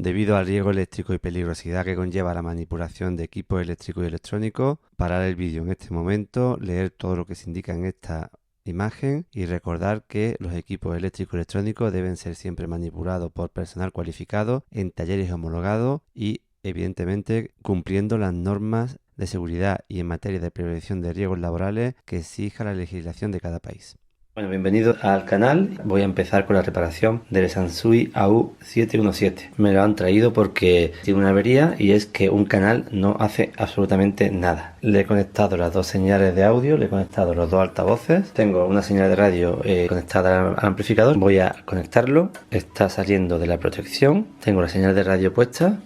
Debido al riesgo eléctrico y peligrosidad que conlleva la manipulación de equipos eléctricos y electrónicos, parar el vídeo en este momento, leer todo lo que se indica en esta imagen y recordar que los equipos eléctricos y electrónicos deben ser siempre manipulados por personal cualificado en talleres homologados y, evidentemente, cumpliendo las normas de seguridad y en materia de prevención de riesgos laborales que exija la legislación de cada país. Bueno, bienvenidos al canal. Voy a empezar con la reparación del Sansui AU717. Me lo han traído porque tiene una avería y es que un canal no hace absolutamente nada. Le he conectado las dos señales de audio, le he conectado los dos altavoces. Tengo una señal de radio conectada al amplificador. Voy a conectarlo. Está saliendo de la protección. Tengo la señal de radio puesta.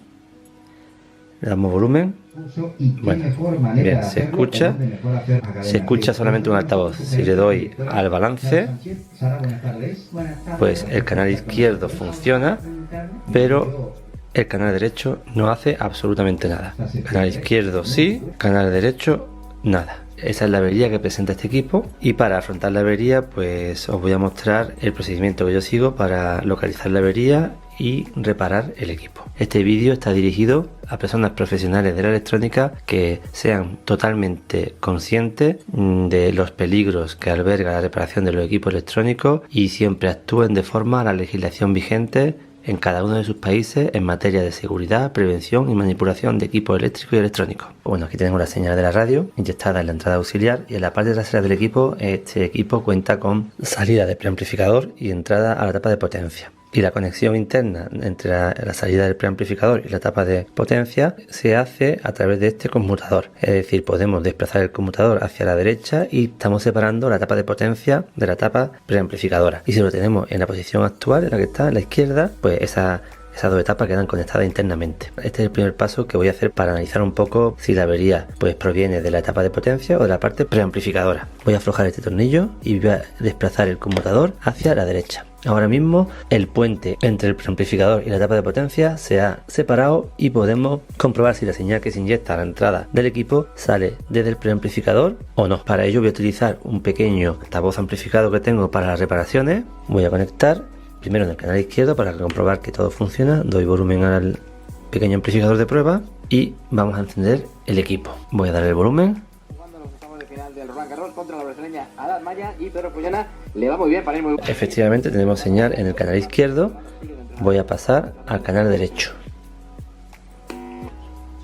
Le damos volumen. Bueno, bien, se escucha solamente un altavoz. Si le doy al balance, pues el canal izquierdo funciona, pero el canal derecho no hace absolutamente nada. Canal izquierdo sí, canal derecho nada. Esa es la avería que presenta este equipo, y para afrontar la avería pues os voy a mostrar el procedimiento que yo sigo para localizar la avería y reparar el equipo. Este vídeo está dirigido a personas profesionales de la electrónica que sean totalmente conscientes de los peligros que alberga la reparación de los equipos electrónicos y siempre actúen de forma a la legislación vigente en cada uno de sus países en materia de seguridad, prevención y manipulación de equipos eléctricos y electrónicos. Bueno, aquí tenemos la señal de la radio inyectada en la entrada auxiliar, y en la parte trasera del equipo, este equipo cuenta con salida de preamplificador y entrada a la tapa de potencia. Y la conexión interna entre la salida del preamplificador y la tapa de potencia se hace a través de este conmutador. Es decir, podemos desplazar el conmutador hacia la derecha y estamos separando la tapa de potencia de la tapa preamplificadora. Y si lo tenemos en la posición actual, en la que está, en la izquierda, pues esas dos etapas quedan conectadas internamente. Este es el primer paso que voy a hacer para analizar un poco si la avería pues proviene de la etapa de potencia o de la parte preamplificadora. Voy a aflojar este tornillo y voy a desplazar el conmutador hacia la derecha. Ahora mismo el puente entre el preamplificador y la tapa de potencia se ha separado y podemos comprobar si la señal que se inyecta a la entrada del equipo sale desde el preamplificador o no. Para ello voy a utilizar un pequeño altavoz amplificado que tengo para las reparaciones. Voy a conectar primero en el canal izquierdo para comprobar que todo funciona. Doy volumen al pequeño amplificador de prueba y vamos a encender el equipo. Voy a darle el volumen. Contra la brasileña Adad Maya, y Pedro Puyana le va muy bien para ir muy... Efectivamente tenemos señal en el canal izquierdo. Voy a pasar al canal derecho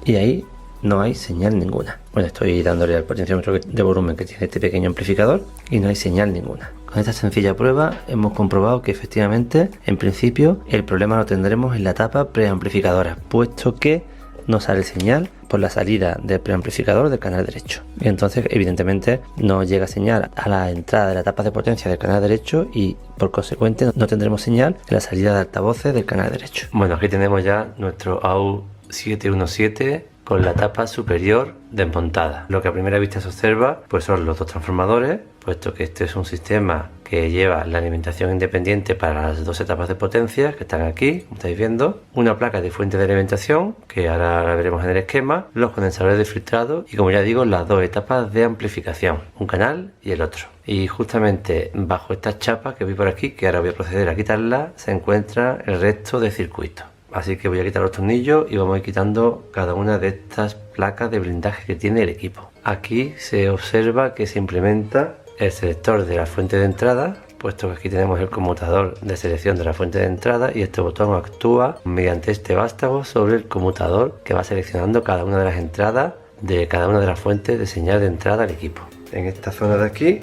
y ahí no hay señal ninguna. Bueno, estoy dándole al potenciómetro de volumen que tiene este pequeño amplificador y no hay señal ninguna. Con esta sencilla prueba hemos comprobado que efectivamente, en principio, el problema lo tendremos en la tapa preamplificadora, puesto que no sale señal por la salida del preamplificador del canal derecho. Y entonces, evidentemente, no llega señal a la entrada de la tapa de potencia del canal derecho y, por consecuente, no tendremos señal en la salida de altavoces del canal derecho. Bueno, aquí tenemos ya nuestro AU717 con la tapa superior desmontada. Lo que a primera vista se observa pues son los dos transformadores, puesto que este es un sistema que lleva la alimentación independiente para las dos etapas de potencia que están aquí, como estáis viendo, una placa de fuente de alimentación que ahora la veremos en el esquema, los condensadores de filtrado y, como ya digo, las dos etapas de amplificación, un canal y el otro. Y justamente bajo esta chapa que vi por aquí, que ahora voy a proceder a quitarla, se encuentra el resto de circuitos. Así que voy a quitar los tornillos y vamos a ir quitando cada una de estas placas de blindaje que tiene el equipo. Aquí se observa que se implementa el selector de la fuente de entrada, puesto que aquí tenemos el conmutador de selección de la fuente de entrada, y este botón actúa mediante este vástago sobre el conmutador que va seleccionando cada una de las entradas de cada una de las fuentes de señal de entrada al equipo. En esta zona de aquí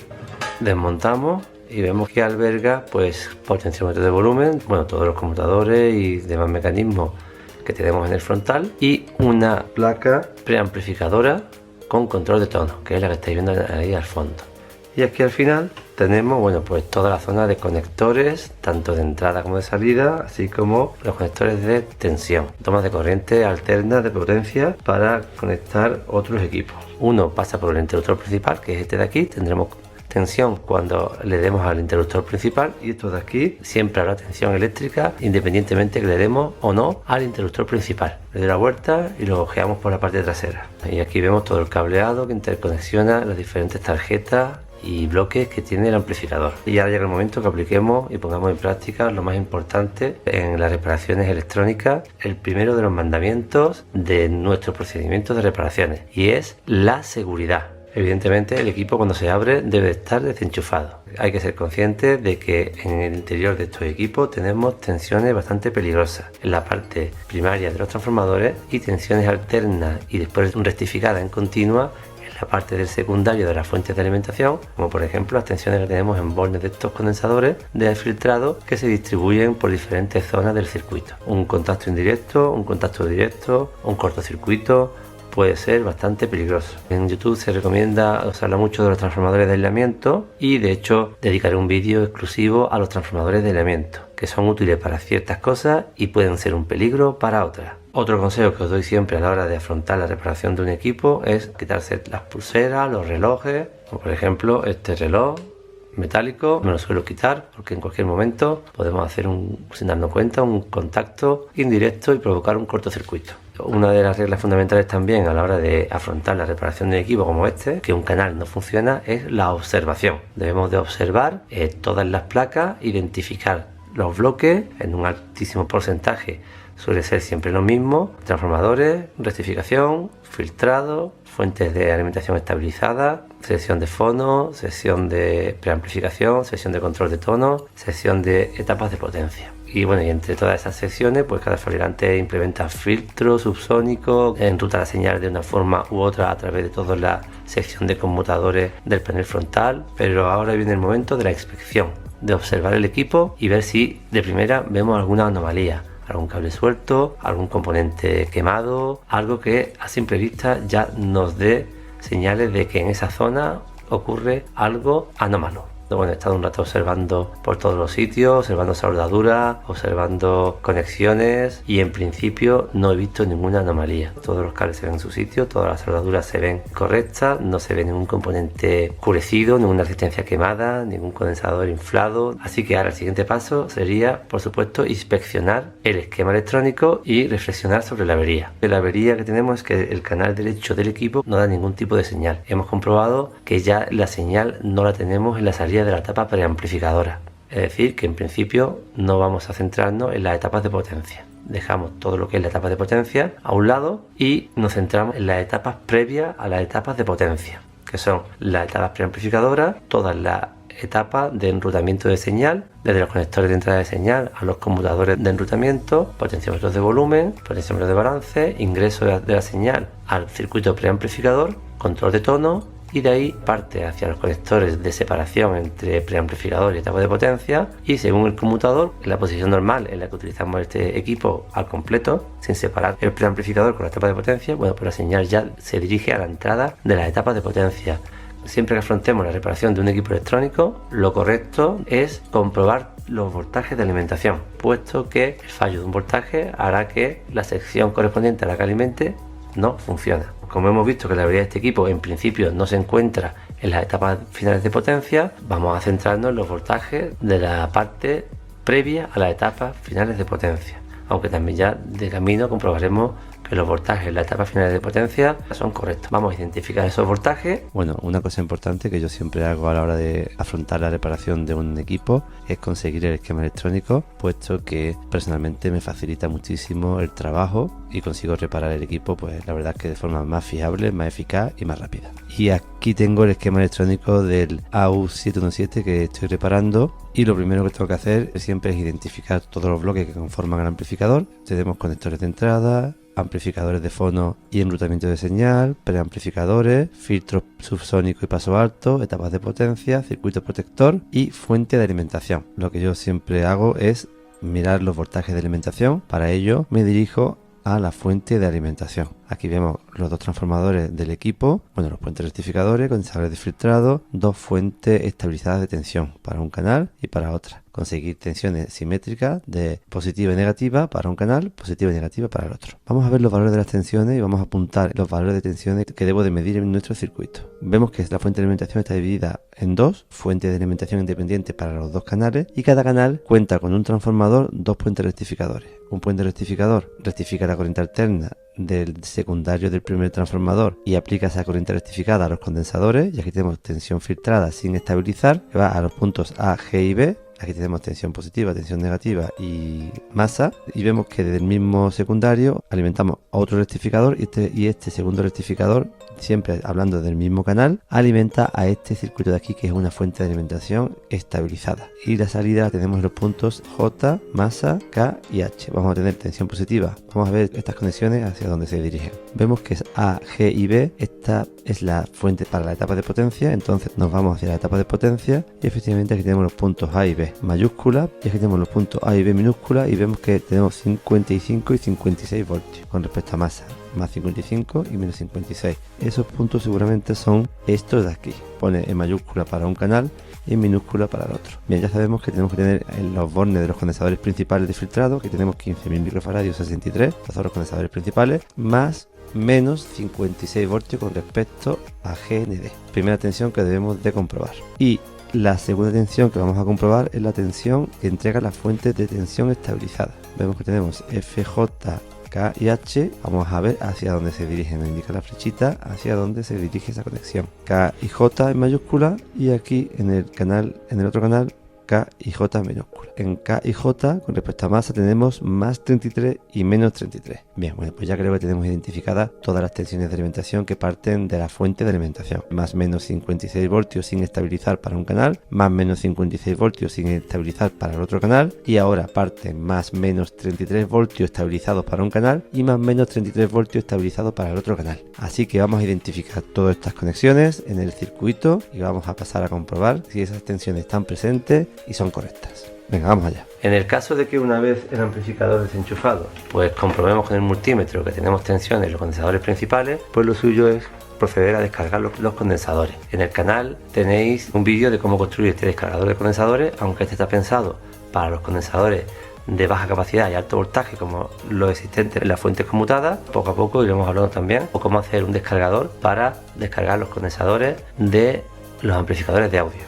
desmontamos y vemos que alberga pues potenciómetro de volumen, bueno, todos los conmutadores y demás mecanismos que tenemos en el frontal, y una placa preamplificadora con control de tono, que es la que estáis viendo ahí al fondo. Y aquí al final tenemos, bueno, pues toda la zona de conectores, tanto de entrada como de salida, así como los conectores de tensión, tomas de corriente alterna de potencia para conectar otros equipos. Uno pasa por el interruptor principal, que es este de aquí. Tendremos tensión cuando le demos al interruptor principal, y esto de aquí siempre habrá tensión eléctrica independientemente que le demos o no al interruptor principal. Le doy la vuelta y lo ojeamos por la parte trasera, y aquí vemos todo el cableado que interconexiona las diferentes tarjetas y bloques que tiene el amplificador. Y ahora llega el momento que apliquemos y pongamos en práctica lo más importante en las reparaciones electrónicas, el primero de los mandamientos de nuestro procedimiento de reparaciones, y es la seguridad. Evidentemente el equipo cuando se abre debe estar desenchufado. Hay que ser conscientes de que en el interior de estos equipos tenemos tensiones bastante peligrosas en la parte primaria de los transformadores y tensiones alternas y después rectificadas en continua en la parte del secundario de las fuentes de alimentación, como por ejemplo las tensiones que tenemos en bornes de estos condensadores de filtrado que se distribuyen por diferentes zonas del circuito. Un contacto indirecto, un contacto directo, un cortocircuito puede ser bastante peligroso. En YouTube se recomienda, se habla mucho de los transformadores de aislamiento y de hecho dedicaré un vídeo exclusivo a los transformadores de aislamiento, que son útiles para ciertas cosas y pueden ser un peligro para otras. Otro consejo que os doy siempre a la hora de afrontar la reparación de un equipo es quitarse las pulseras, los relojes, como por ejemplo este reloj metálico. Me lo suelo quitar porque en cualquier momento podemos hacer sin darnos cuenta, un contacto indirecto y provocar un cortocircuito. Una de las reglas fundamentales también a la hora de afrontar la reparación de un equipo como este, que un canal no funciona, es la observación. Debemos de observar todas las placas, identificar los bloques en un altísimo porcentaje. Suele ser siempre lo mismo: transformadores, rectificación, filtrado, fuentes de alimentación estabilizada, sección de fono, sección de preamplificación, sección de control de tono, sección de etapas de potencia. Y bueno, y entre todas esas secciones, pues cada fabricante implementa filtros subsónicos, enruta la señal de una forma u otra a través de toda la sección de conmutadores del panel frontal. Pero ahora viene el momento de la inspección, de observar el equipo y ver si de primera vemos alguna anomalía, algún cable suelto, algún componente quemado, algo que a simple vista ya nos dé señales de que en esa zona ocurre algo anómalo. Bueno, he estado un rato observando por todos los sitios, observando soldaduras, observando conexiones y en principio no he visto ninguna anomalía. Todos los cables se ven en su sitio, todas las soldaduras se ven correctas, no se ve ningún componente oscurecido, ninguna resistencia quemada, ningún condensador inflado. Así que ahora el siguiente paso sería, por supuesto, inspeccionar el esquema electrónico y reflexionar sobre la avería. La avería que tenemos es que el canal derecho del equipo no da ningún tipo de señal. Hemos comprobado que ya la señal no la tenemos en la salida de la etapa preamplificadora, es decir, que en principio no vamos a centrarnos en las etapas de potencia. Dejamos todo lo que es la etapa de potencia a un lado y nos centramos en las etapas previas a las etapas de potencia, que son las etapas preamplificadoras, todas las etapas de enrutamiento de señal, desde los conectores de entrada de señal a los conmutadores de enrutamiento, potenciómetros de volumen, potenciómetros de balance, ingreso de la señal al circuito preamplificador, control de tono, y de ahí parte hacia los conectores de separación entre preamplificador y etapa de potencia, y según el conmutador, en la posición normal en la que utilizamos este equipo al completo, sin separar el preamplificador con la etapa de potencia, bueno, pues la señal ya se dirige a la entrada de las etapas de potencia. Siempre que afrontemos la reparación de un equipo electrónico, lo correcto es comprobar los voltajes de alimentación, puesto que el fallo de un voltaje hará que la sección correspondiente a la que alimente no funciona. Como hemos visto que la avería de este equipo en principio no se encuentra en las etapas finales de potencia, vamos a centrarnos en los voltajes de la parte previa a las etapas finales de potencia, aunque también ya de camino comprobaremos que los voltajes en las etapas finales de potencia son correctos. Vamos a identificar esos voltajes. Bueno, una cosa importante que yo siempre hago a la hora de afrontar la reparación de un equipo es conseguir el esquema electrónico, puesto que personalmente me facilita muchísimo el trabajo y consigo reparar el equipo, pues la verdad es que de forma más fiable, más eficaz y más rápida. Y aquí tengo el esquema electrónico del AU717 que estoy reparando, y lo primero que tengo que hacer siempre es identificar todos los bloques que conforman el amplificador. Tenemos conectores de entrada, amplificadores de fono y enrutamiento de señal, preamplificadores, filtros subsónico y paso alto, etapas de potencia, circuito protector y fuente de alimentación. Lo que yo siempre hago es mirar los voltajes de alimentación. Para ello me dirijo a la fuente de alimentación. Aquí vemos los dos transformadores del equipo, bueno, los puentes rectificadores, condensadores de filtrado, dos fuentes estabilizadas de tensión para un canal y para otra. Conseguir tensiones simétricas de positiva y negativa para un canal, positiva y negativa para el otro. Vamos a ver los valores de las tensiones y vamos a apuntar los valores de tensiones que debo de medir en nuestro circuito. Vemos que la fuente de alimentación está dividida en dos fuentes de alimentación independientes para los dos canales, y cada canal cuenta con un transformador, dos puentes rectificadores. Un puente rectificador rectifica la corriente alterna del secundario del primer transformador y aplica esa corriente rectificada a los condensadores, y aquí tenemos tensión filtrada sin estabilizar, que va a los puntos A, G y B. Aquí tenemos tensión positiva, tensión negativa y masa, y vemos que desde el mismo secundario alimentamos a otro rectificador y este segundo rectificador, siempre hablando del mismo canal, alimenta a este circuito de aquí, que es una fuente de alimentación estabilizada. Y la salida tenemos los puntos J, masa, K y H. Vamos a tener tensión positiva. Vamos a ver estas conexiones hacia dónde se dirigen. Vemos que es A, G y B. Esta es la fuente para la etapa de potencia, entonces nos vamos hacia la etapa de potencia y efectivamente aquí tenemos los puntos A y B mayúscula, y aquí tenemos los puntos A y B minúscula, y vemos que tenemos 55 y 56 voltios con respecto a masa, más 55 y menos 56. Esos puntos seguramente son estos de aquí. Pone en mayúscula para un canal y en minúscula para el otro. Bien, ya sabemos que tenemos que tener en los bornes de los condensadores principales de filtrado, que tenemos 15.000 microfaradios 63, estos son los condensadores principales, más menos 56 voltios con respecto a GND. Primera tensión que debemos de comprobar. Y la segunda tensión que vamos a comprobar es la tensión que entrega la fuente de tensión estabilizada. Vemos que tenemos FJ, K y H. Vamos a ver hacia dónde se dirige, nos indica la flechita hacia dónde se dirige esa conexión. K y J en mayúscula, y aquí en el otro canal K y J minúscula. En K y J, con respecto a masa, tenemos más 33 y menos 33. Bien, bueno, pues ya creo que tenemos identificadas todas las tensiones de alimentación que parten de la fuente de alimentación. Más menos 56 voltios sin estabilizar para un canal, más menos 56 voltios sin estabilizar para el otro canal, y ahora parten más menos 33 voltios estabilizados para un canal y más menos 33 voltios estabilizados para el otro canal. Así que vamos a identificar todas estas conexiones en el circuito y vamos a pasar a comprobar si esas tensiones están presentes y son correctas. Venga, vamos allá. En el caso de que una vez el amplificador desenchufado, pues comprobemos con el multímetro que tenemos tensiones en los condensadores principales, pues lo suyo es proceder a descargar los condensadores. En el canal tenéis un vídeo de cómo construir este descargador de condensadores, aunque este está pensado para los condensadores de baja capacidad y alto voltaje como los existentes en las fuentes conmutadas. Poco a poco iremos hablando también o cómo hacer un descargador para descargar los condensadores de los amplificadores de audio.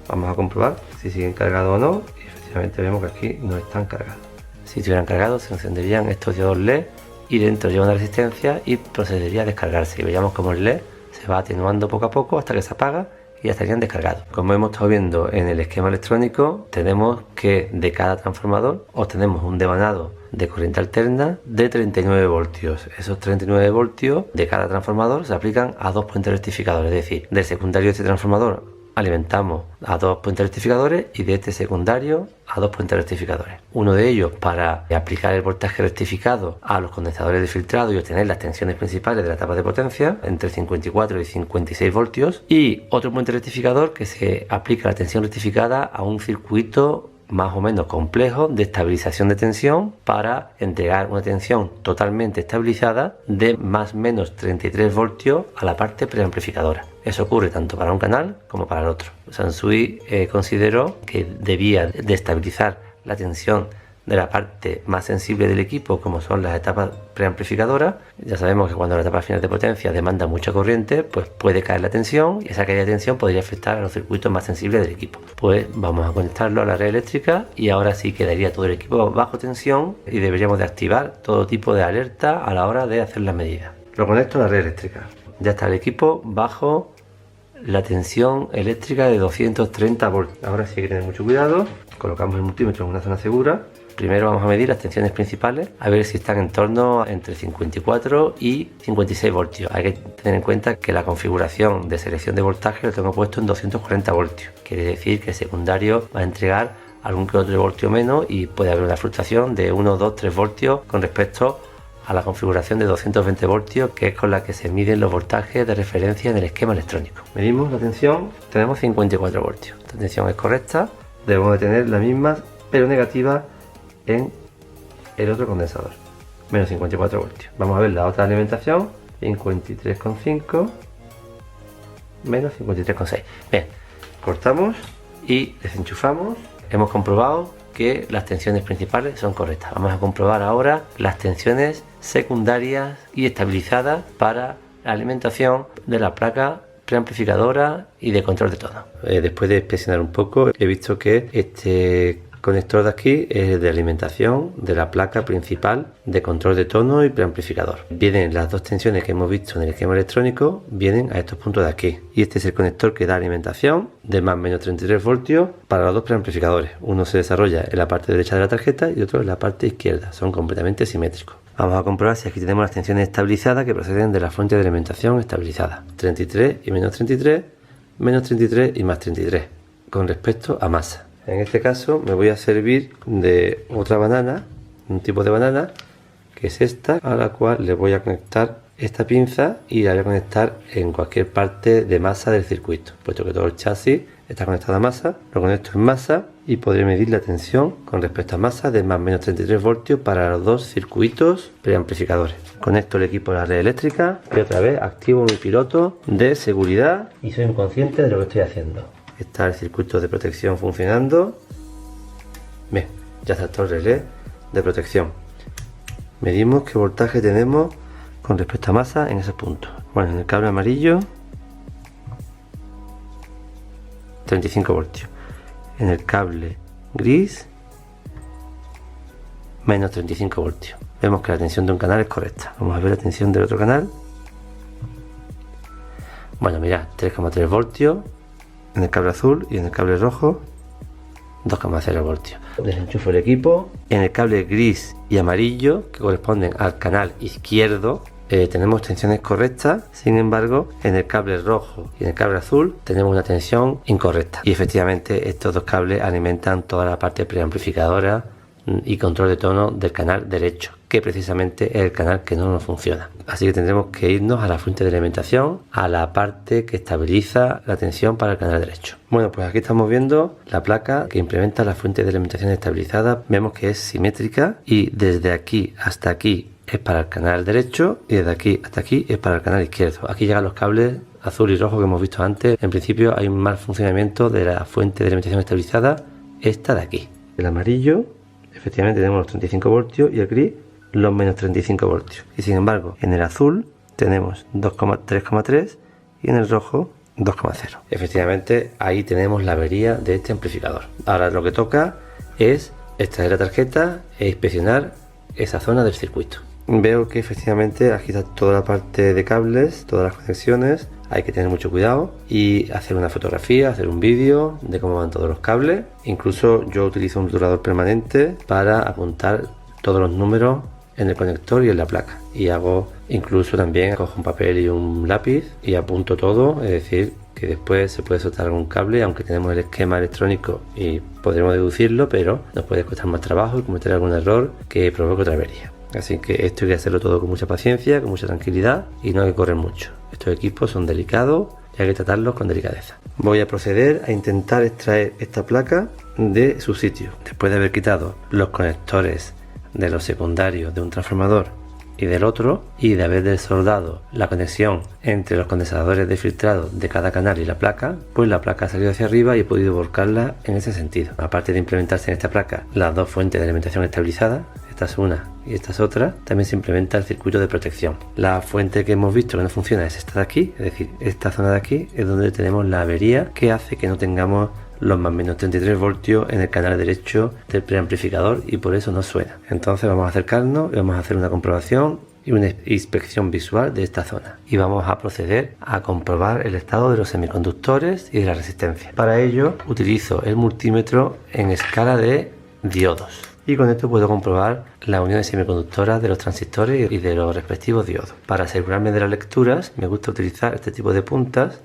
Vamos a comprobar si siguen cargados o no, y efectivamente vemos que aquí no están cargados. Si estuvieran cargados se encenderían estos diodos LED y dentro lleva una resistencia y procedería a descargarse, y veíamos como el LED se va atenuando poco a poco hasta que se apaga y ya estarían descargados. Como hemos estado viendo en el esquema electrónico, tenemos que de cada transformador obtenemos un devanado de corriente alterna de 39 voltios. Esos 39 voltios de cada transformador se aplican a dos puentes rectificadores, es decir, del secundario de este transformador alimentamos a dos puentes rectificadores y de este secundario a dos puentes rectificadores. Uno de ellos para aplicar el voltaje rectificado a los condensadores de filtrado y obtener las tensiones principales de la etapa de potencia entre 54 y 56 voltios, y otro puente rectificador que se aplica la tensión rectificada a un circuito más o menos complejo de estabilización de tensión para entregar una tensión totalmente estabilizada de más menos 33 voltios a la parte preamplificadora. Eso ocurre tanto para un canal como para el otro. Sansui consideró que debía de estabilizar la tensión de la parte más sensible del equipo, como son las etapas preamplificadoras. Ya sabemos que cuando la etapa final de potencia demanda mucha corriente, pues puede caer la tensión, y esa caída de tensión podría afectar a los circuitos más sensibles del equipo. Pues vamos a conectarlo a la red eléctrica y ahora sí quedaría todo el equipo bajo tensión y deberíamos de activar todo tipo de alerta a la hora de hacer las medidas. Lo conecto a la red eléctrica. Ya está el equipo bajo la tensión eléctrica de 230 voltios. Ahora sí hay que tener mucho cuidado. Colocamos el multímetro en una zona segura. Primero vamos a medir las tensiones principales, a ver si están en torno entre 54 y 56 voltios. Hay que tener en cuenta que la configuración de selección de voltaje lo tengo puesto en 240 voltios. Quiere decir que el secundario va a entregar algún que otro voltio menos y puede haber una fluctuación de 1, 2, 3 voltios con respecto a la configuración de 220 voltios, que es con la que se miden los voltajes de referencia en el esquema electrónico. Medimos la tensión, tenemos 54 voltios. Esta tensión es correcta, debemos de tener la misma pero negativa en el otro condensador, menos 54 voltios. Vamos a ver la otra alimentación, 53,5 menos 53,6. Bien, cortamos y desenchufamos. Hemos comprobado que las tensiones principales son correctas. Vamos a comprobar ahora las tensiones secundarias y estabilizadas para la alimentación de la placa preamplificadora y de control de tono. Después de inspeccionar un poco, he visto que este conector de aquí es de alimentación de la placa principal de control de tono y preamplificador. Vienen las dos tensiones que hemos visto en el esquema electrónico, vienen a estos puntos de aquí. Y este es el conector que da alimentación de más o menos 33 voltios para los dos preamplificadores. Uno se desarrolla en la parte derecha de la tarjeta y otro en la parte izquierda. Son completamente simétricos. Vamos a comprobar si aquí tenemos las tensiones estabilizadas que proceden de la fuente de alimentación estabilizada. 33 y menos 33 y más 33 con respecto a masa. En este caso me voy a servir de otra banana, un tipo de banana que es esta, a la cual le voy a conectar esta pinza y la voy a conectar en cualquier parte de masa del circuito, puesto que todo el chasis está conectado a masa. Lo conecto en masa y podré medir la tensión con respecto a masa de más o menos 33 voltios para los dos circuitos preamplificadores. Conecto el equipo a la red eléctrica y otra vez activo mi piloto de seguridad y soy consciente de lo que estoy haciendo. Está el circuito de protección funcionando. Bien, ya está todo el relé de protección. Medimos qué voltaje tenemos con respecto a masa en esos puntos. Bueno, en el cable amarillo 35 voltios. En el cable gris menos 35 voltios. Vemos que la tensión de un canal es correcta. Vamos a ver la tensión del otro canal. Bueno, mirad, 3,3 voltios en el cable azul y en el cable rojo 2,0 voltios. Desenchufo el equipo. En el cable gris y amarillo, que corresponden al canal izquierdo, tenemos tensiones correctas. Sin embargo, en el cable rojo y en el cable azul tenemos una tensión incorrecta. Y efectivamente estos dos cables alimentan toda la parte preamplificadora y control de tono del canal derecho, que precisamente es el canal que no nos funciona. Así que tendremos que irnos a la fuente de alimentación, a la parte que estabiliza la tensión para el canal derecho. Bueno, pues aquí estamos viendo la placa que implementa la fuente de alimentación estabilizada. Vemos que es simétrica y desde aquí hasta aquí es para el canal derecho y desde aquí hasta aquí es para el canal izquierdo. Aquí llegan los cables azul y rojo que hemos visto antes. En principio hay un mal funcionamiento de la fuente de alimentación estabilizada, esta de aquí. El amarillo, efectivamente tenemos los 35 voltios y el gris los menos 35 voltios. Y sin embargo, en el azul tenemos 3,3 y en el rojo 2,0. Efectivamente, ahí tenemos la avería de este amplificador. Ahora lo que toca es extraer la tarjeta e inspeccionar esa zona del circuito. Veo que efectivamente aquí está toda la parte de cables, todas las conexiones. Hay que tener mucho cuidado y hacer una fotografía, hacer un vídeo de cómo van todos los cables. Incluso yo utilizo un rotulador permanente para apuntar todos los números en el conector y en la placa. Y hago incluso también, cojo un papel y un lápiz y apunto todo, es decir, que después se puede soltar algún cable, aunque tenemos el esquema electrónico y podremos deducirlo, pero nos puede costar más trabajo y cometer algún error que provoque otra avería. Así que esto hay que hacerlo todo con mucha paciencia, con mucha tranquilidad y no hay que correr mucho. Estos equipos son delicados y hay que tratarlos con delicadeza. Voy a proceder a intentar extraer esta placa de su sitio. Después de haber quitado los conectores de los secundarios de un transformador y del otro, y de haber desoldado la conexión entre los condensadores de filtrado de cada canal y la placa, pues la placa ha salido hacia arriba y he podido volcarla en ese sentido. Aparte de implementarse en esta placa las dos fuentes de alimentación estabilizadas, esta es una y esta es otra, también se implementa el circuito de protección. La fuente que hemos visto que no funciona es esta de aquí, es decir, esta zona de aquí es donde tenemos la avería que hace que no tengamos los más menos 33 voltios en el canal derecho del preamplificador y por eso no suena. Entonces vamos a acercarnos y vamos a hacer una comprobación y una inspección visual de esta zona y vamos a proceder a comprobar el estado de los semiconductores y de la resistencia. Para ello utilizo el multímetro en escala de diodos y con esto puedo comprobar las uniones semiconductoras de los transistores y de los respectivos diodos. Para asegurarme de las lecturas me gusta utilizar este tipo de puntas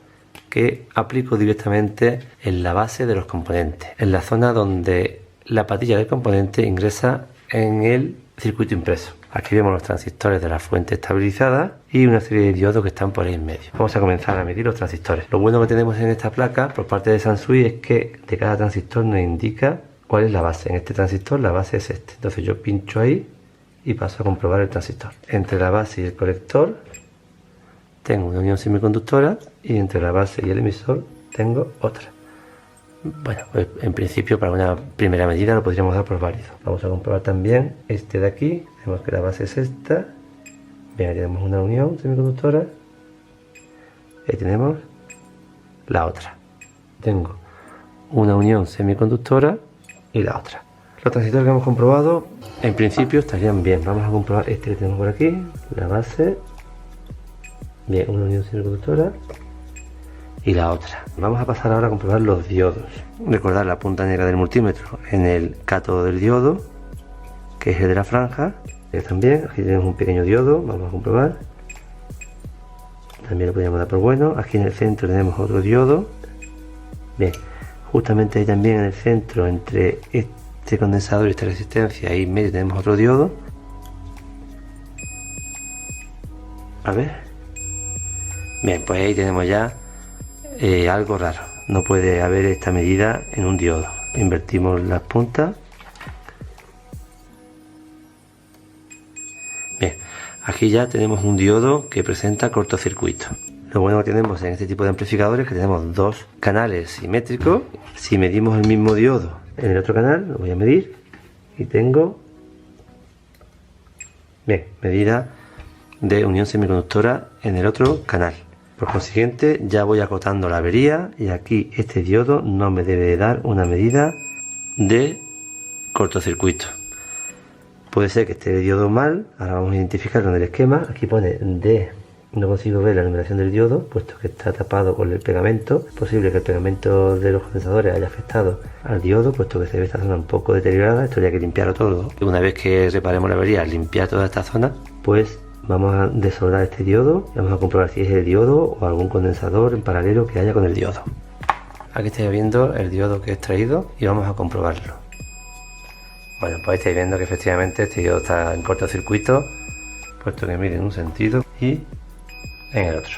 que aplico directamente en la base de los componentes, en la zona donde la patilla del componente ingresa en el circuito impreso. Aquí vemos los transistores de la fuente estabilizada y una serie de diodos que están por ahí en medio. Vamos a comenzar a medir los transistores. Lo bueno que tenemos en esta placa por parte de Sansui es que de cada transistor nos indica cuál es la base. En este transistor la base es este. Entonces yo pincho ahí y paso a comprobar el transistor. Entre la base y el colector tengo una unión semiconductora y entre la base y el emisor tengo otra. Bueno, pues en principio para una primera medida lo podríamos dar por válido. Vamos a comprobar también este de aquí. Vemos que la base es esta. Bien, tenemos una unión semiconductora. Ahí tenemos la otra. Tengo una unión semiconductora y la otra. Los transistores que hemos comprobado, en principio estarían bien. Vamos a comprobar este que tenemos por aquí, la base. Bien, una unión semiconductora y la otra. Vamos a pasar ahora a comprobar los diodos. Recordar la punta negra del multímetro en el cátodo del diodo, que es el de la franja. También aquí tenemos un pequeño diodo, vamos a comprobar. También lo podríamos dar por bueno. Aquí en el centro tenemos otro diodo. Bien, justamente ahí también en el centro, entre este condensador y esta resistencia, ahí en medio tenemos otro diodo. A ver. Bien, pues ahí tenemos ya algo raro. No puede haber esta medida en un diodo. Invertimos las puntas. Bien, aquí ya tenemos un diodo que presenta cortocircuito. Lo bueno que tenemos en este tipo de amplificadores es que tenemos dos canales simétricos. Si medimos el mismo diodo en el otro canal, lo voy a medir y tengo, bien, medida de unión semiconductora en el otro canal. Por consiguiente, ya voy acotando la avería y aquí este diodo no me debe dar una medida de cortocircuito. Puede ser que esté el diodo mal. Ahora vamos a identificarlo en el esquema. Aquí pone D. No consigo ver la numeración del diodo, puesto que está tapado con el pegamento. Es posible que el pegamento de los condensadores haya afectado al diodo, puesto que se ve esta zona un poco deteriorada. Esto habría que limpiarlo todo. Una vez que reparemos la avería, al limpiar toda esta zona, pues vamos a desoldar este diodo y vamos a comprobar si es el diodo o algún condensador en paralelo que haya con el diodo. Aquí estáis viendo el diodo que he extraído y vamos a comprobarlo. Bueno, pues estáis viendo que efectivamente este diodo está en cortocircuito, puesto que mide en un sentido y en el otro.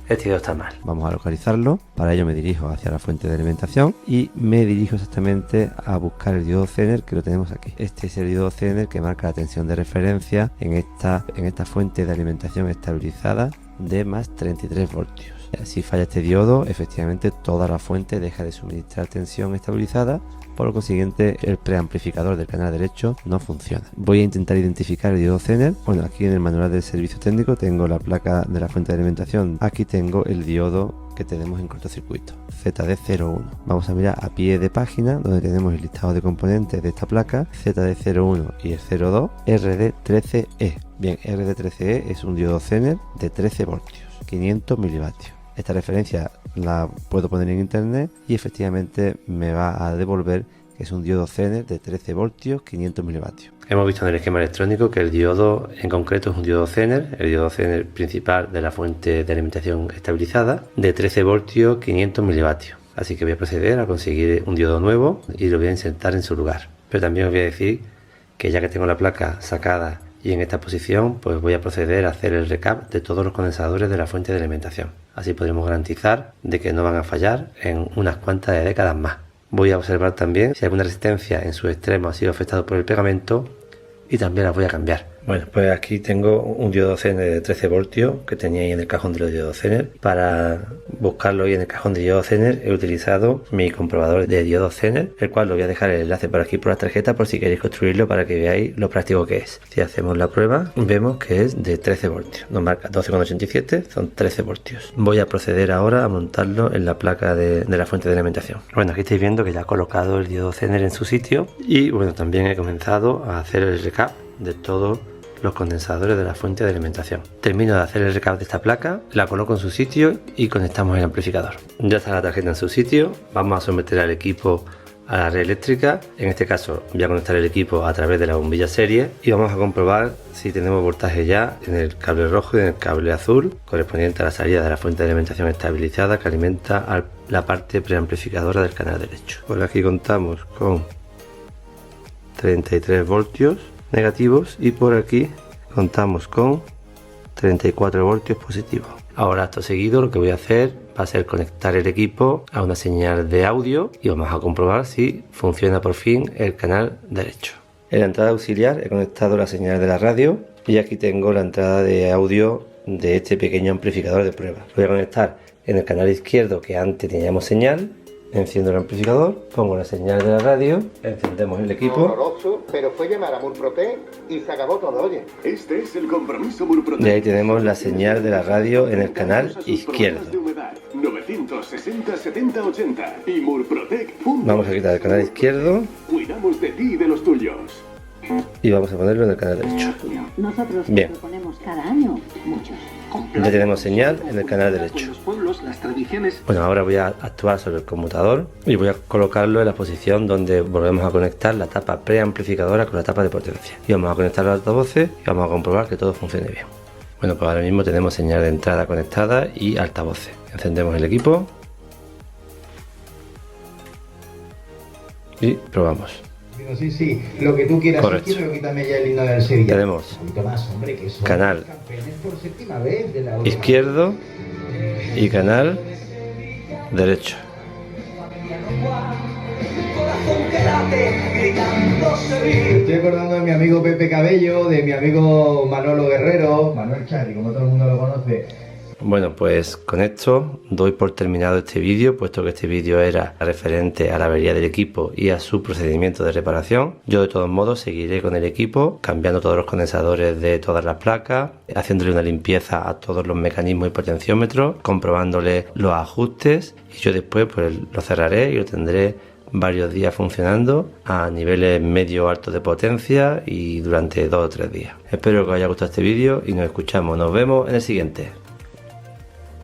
Este diodo está mal. Vamos a localizarlo. Para ello me dirijo hacia la fuente de alimentación y me dirijo exactamente a buscar el diodo Zener, que lo tenemos aquí. Este es el diodo Zener que marca la tensión de referencia en esta fuente de alimentación estabilizada de más 33 voltios. Si falla este diodo, efectivamente toda la fuente deja de suministrar tensión estabilizada. Por lo consiguiente, el preamplificador del canal derecho no funciona. Voy a intentar identificar el diodo Zener. Bueno, aquí en el manual del servicio técnico tengo la placa de la fuente de alimentación. Aquí tengo el diodo que tenemos en cortocircuito, ZD01. Vamos a mirar a pie de página, donde tenemos el listado de componentes de esta placa, ZD01 y el 02, RD13E. Bien, RD13E es un diodo Zener de 13 voltios, 500 milivatios. Esta referencia la puedo poner en internet y efectivamente me va a devolver que es un diodo Zener de 13 voltios, 500 milivatios. Hemos visto en el esquema electrónico que el diodo en concreto es un diodo Zener, el diodo Zener principal de la fuente de alimentación estabilizada, de 13 voltios, 500 milivatios. Así que voy a proceder a conseguir un diodo nuevo y lo voy a insertar en su lugar. Pero también os voy a decir que ya que tengo la placa sacada y en esta posición, pues voy a proceder a hacer el recap de todos los condensadores de la fuente de alimentación. Así podremos garantizar de que no van a fallar en unas cuantas de décadas más. Voy a observar también si alguna resistencia en su extremo ha sido afectado por el pegamento y también las voy a cambiar. Bueno, pues aquí tengo un diodo Zener de 13 voltios que tenía ahí en el cajón de los diodos Zener. Para buscarlo hoy en el cajón de diodos Zener he utilizado mi comprobador de diodos Zener, el cual lo voy a dejar el enlace por aquí por la tarjeta por si queréis construirlo para que veáis lo práctico que es. Si hacemos la prueba vemos que es de 13 voltios, nos marca 12,87, son 13 voltios. Voy a proceder ahora a montarlo en la placa de la fuente de alimentación. Bueno, aquí estáis viendo que ya he colocado el diodo Zener en su sitio y bueno, también he comenzado a hacer el recap de todos los condensadores de la fuente de alimentación. Termino de hacer el recap de esta placa, la coloco en su sitio y conectamos el amplificador. Ya está la tarjeta en su sitio, vamos a someter al equipo a la red eléctrica. En este caso voy a conectar el equipo a través de la bombilla serie y vamos a comprobar si tenemos voltaje ya en el cable rojo y en el cable azul correspondiente a la salida de la fuente de alimentación estabilizada que alimenta a la parte preamplificadora del canal derecho. Por aquí contamos con 33 voltios negativos y por aquí contamos con 34 voltios positivos. Ahora acto seguido lo que voy a hacer va a ser conectar el equipo a una señal de audio y vamos a comprobar si funciona por fin el canal derecho. En la entrada auxiliar he conectado la señal de la radio y aquí tengo la entrada de audio de este pequeño amplificador de prueba. Lo voy a conectar en el canal izquierdo que antes teníamos señal. Enciendo el amplificador, pongo la señal de la radio, encendemos el equipo. Horroroso, pero fue llamar a Murprotec y se acabó todo, oye. Este es el compromiso Murprotec. Y ahí tenemos la señal de la radio en el canal izquierdo. 960 70 80 y Murprotec. Vamos a quitar el canal izquierdo. Cuidamos de ti y de los tuyos. Y vamos a ponerlo en el canal derecho. Nosotros Bien. proponemos cada año muchos. Ya tenemos señal en el canal derecho. Los pueblos, las tradiciones. Bueno, ahora voy a actuar sobre el conmutador y voy a colocarlo en la posición donde volvemos a conectar la tapa preamplificadora con la tapa de potencia. Y vamos a conectar los altavoces y vamos a comprobar que todo funcione bien. Bueno, pues ahora mismo tenemos señal de entrada conectada y altavoces. Encendemos el equipo y probamos. Sí, sí, lo que tú quieras. Correcto. Si quieres, quítame ya el himno del Sevilla. Tenemos Un poquito más, hombre, que son canal campeones por séptima vez de la Europa. izquierdo y canal derecho. Me estoy acordando de mi amigo Pepe Cabello, de mi amigo Manolo Guerrero, Manuel Charri, como todo el mundo lo conoce. Bueno, pues con esto doy por terminado este vídeo, puesto que este vídeo era referente a la avería del equipo y a su procedimiento de reparación. Yo de todos modos seguiré con el equipo, cambiando todos los condensadores de todas las placas, haciéndole una limpieza a todos los mecanismos y potenciómetros, comprobándole los ajustes, y yo después pues lo cerraré y lo tendré varios días funcionando a niveles medio altos de potencia y durante 2 o 3 días. Espero que os haya gustado este vídeo y nos escuchamos, nos vemos en el siguiente.